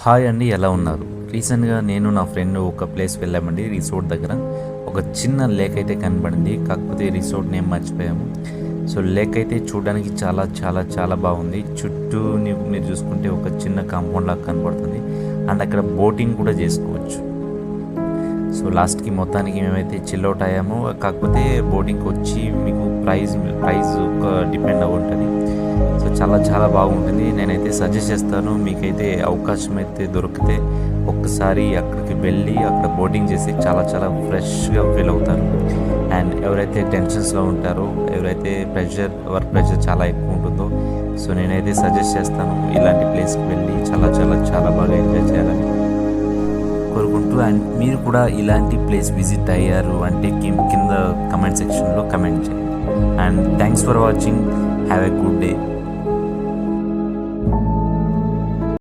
Hi అండి, ఎలా ఉన్నారు? రీసెంట్గా నేను నా ఫ్రెండ్ ఒక ప్లేస్ వెళ్ళామండి. రిసార్ట్ దగ్గర ఒక చిన్న లేక్ అయితే కనబడింది. కాకపోతే రిసార్ట్ నేమ్ మర్చిపోయాము. సో లేక్ అయితే చూడడానికి చాలా చాలా చాలా బాగుంది. చుట్టూ మీరు చూసుకుంటే ఒక చిన్న కాంపౌండ్ లాగా కనబడుతుంది. అండ్ అక్కడ బోటింగ్ కూడా చేసుకోవచ్చు. సో లాస్ట్కి మొత్తానికి మేమైతే చిల్అవుట్ అయ్యాము. కాకపోతే బోటింగ్కి వచ్చి మీకు ప్రైజ్ ఒక డిపెండ్ అవి ఉంటుంది. సో చాలా చాలా బాగుంటుంది. నేనైతే సజెస్ట్ చేస్తాను, మీకైతే అవకాశం అయితే దొరికితే ఒక్కసారి అక్కడికి వెళ్ళి అక్కడ బోటింగ్ చేసి చాలా చాలా ఫ్రెష్గా ఫీల్ అవుతారు. అండ్ ఎవరైతే టెన్షన్స్లో ఉంటారో, ఎవరైతే వర్క్ ప్రెషర్ చాలా ఎక్కువ ఉంటుందో, సో నేనైతే సజెస్ట్ చేస్తాను ఇలాంటి ప్లేస్కి వెళ్ళి చాలా చాలా చాలా బాగా ఎంజాయ్ చేయాలని కోరుకుంటూ. అండ్ మీరు కూడా ఇలాంటి ప్లేస్ విజిట్ అయ్యారు అంటే కింద కమెంట్ సెక్షన్లో కమెంట్ చేయండి. And thanks for watching. Have a good day.